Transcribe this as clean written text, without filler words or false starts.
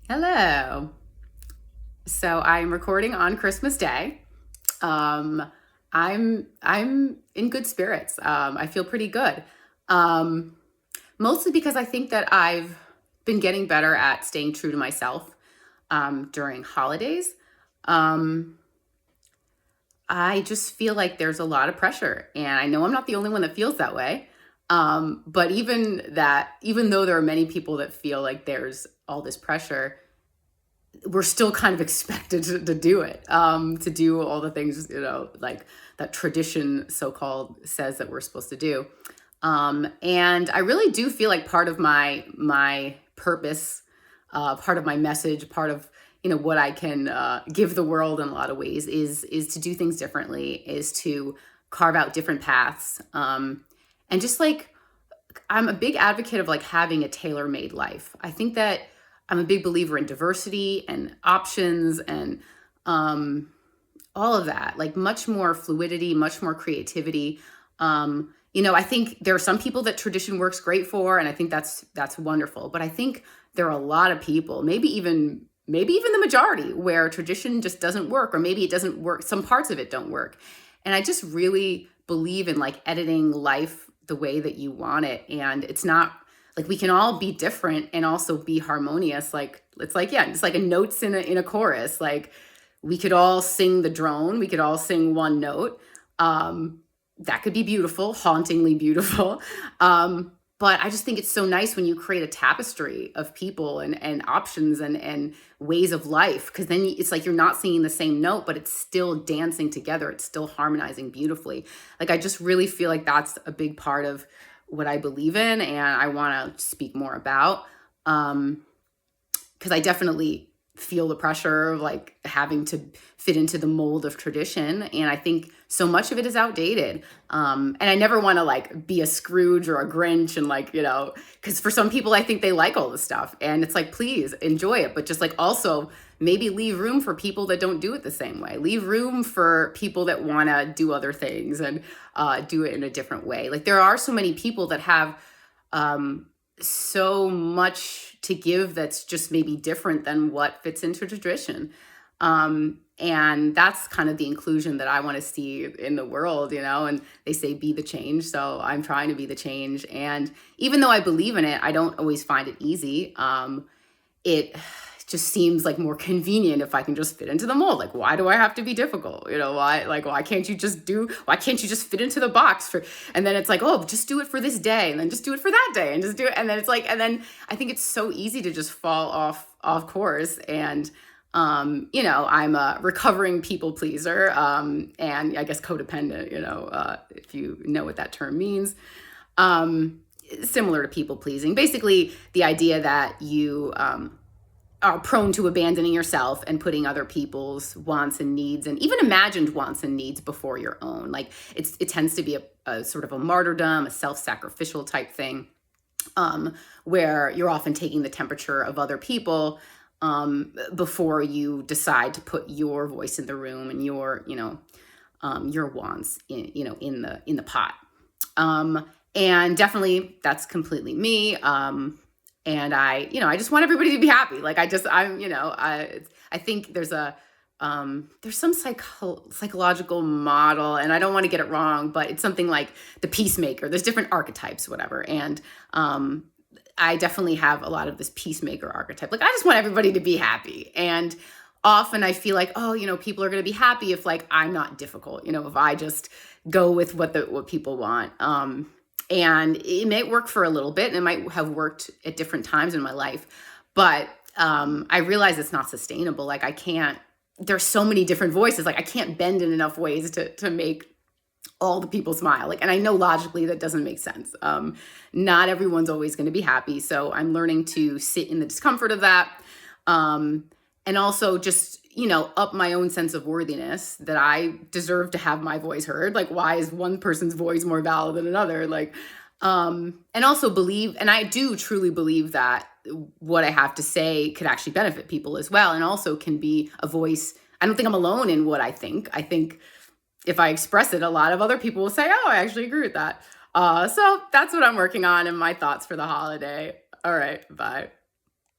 Hello. So I'm recording on Christmas Day. Um, I'm in good spirits. I feel pretty good. Um, Mostly because I think that I've been getting better at staying true to myself during holidays. Um, I just feel like there's a lot of pressure, and I know I'm not the only one that feels that way. But even though there are many people that feel like there's all this pressure, we're still kind of expected to do it, to do all the things, like that tradition so-called says that we're supposed to do. And I really do feel like part of my purpose, part of my message, part of what I can give the world in a lot of ways is to do things differently, is to carve out different paths, and just like I'm a big advocate of like having a tailor-made life. I think that I'm a big believer in diversity and options and um, all of that, like much more fluidity, much more creativity. I think there are some people that tradition works great for, and I think that's wonderful. But I think there are a lot of people, maybe even the majority, where tradition just doesn't work, or maybe it doesn't work. Some parts of it don't work, and I just really believe in like editing life the way that you want it, and it's not like we can all be different and also be harmonious. Like it's like yeah, it's like a notes in a chorus. Like we could all sing the drone, we could all sing one note. That could be beautiful, hauntingly beautiful. But I just think it's so nice when you create a tapestry of people and options and ways of life, because then it's like you're not singing the same note, but it's still dancing together. It's still harmonizing beautifully. Like I just really feel like that's a big part of what I believe in and I want to speak more about. Because I definitely feel the pressure of like having to fit into the mold of tradition, and I think so much of it is outdated. And I never want to like be a Scrooge or a Grinch, and like because for some people I think they like all this stuff, and it's like please enjoy it, but just like also maybe leave room for people that don't do it the same way. Leave room for people that want to do other things and do it in a different way. Like there are so many people that have um, so much to give that's just maybe different than what fits into tradition. And that's kind of the inclusion that I want to see in the world, and they say be the change. So I'm trying to be the change. And even though I believe in it, I don't always find it easy. It just seems like more convenient if I can just fit into the mold. Like, why do I have to be difficult? Why can't you just fit into the box and then it's like, oh, just do it for this day and then just do it for that day and just do it. And then it's like, and then I think it's so easy to just fall off course. And, I'm a recovering people pleaser, and I guess codependent, if you know what that term means. Similar to people pleasing, basically the idea that you, are prone to abandoning yourself and putting other people's wants and needs and even imagined wants and needs before your own. Like it tends to be a sort of a martyrdom, a self-sacrificial type thing, where you're often taking the temperature of other people before you decide to put your voice in the room and your wants in the pot. And definitely that's completely me. And I just want everybody to be happy. Like I think there's some psychological model, and I don't want to get it wrong, but it's something like the peacemaker. There's different archetypes, whatever. And I definitely have a lot of this peacemaker archetype. Like I just want everybody to be happy. And often I feel like, oh, people are going to be happy if like I'm not difficult, if I just go with what people want. And it may work for a little bit, and it might have worked at different times in my life, but I realize it's not sustainable. Like there's so many different voices. Like I can't bend in enough ways to make all the people smile. Like, and I know logically that doesn't make sense. Not everyone's always going to be happy. So I'm learning to sit in the discomfort of that. And also just, up my own sense of worthiness, that I deserve to have my voice heard. Like, why is one person's voice more valid than another? Like, and also believe, and I do truly believe that what I have to say could actually benefit people as well. And also can be a voice. I don't think I'm alone in what I think. I think if I express it, a lot of other people will say, oh, I actually agree with that. So that's what I'm working on and my thoughts for the holiday. All right, bye.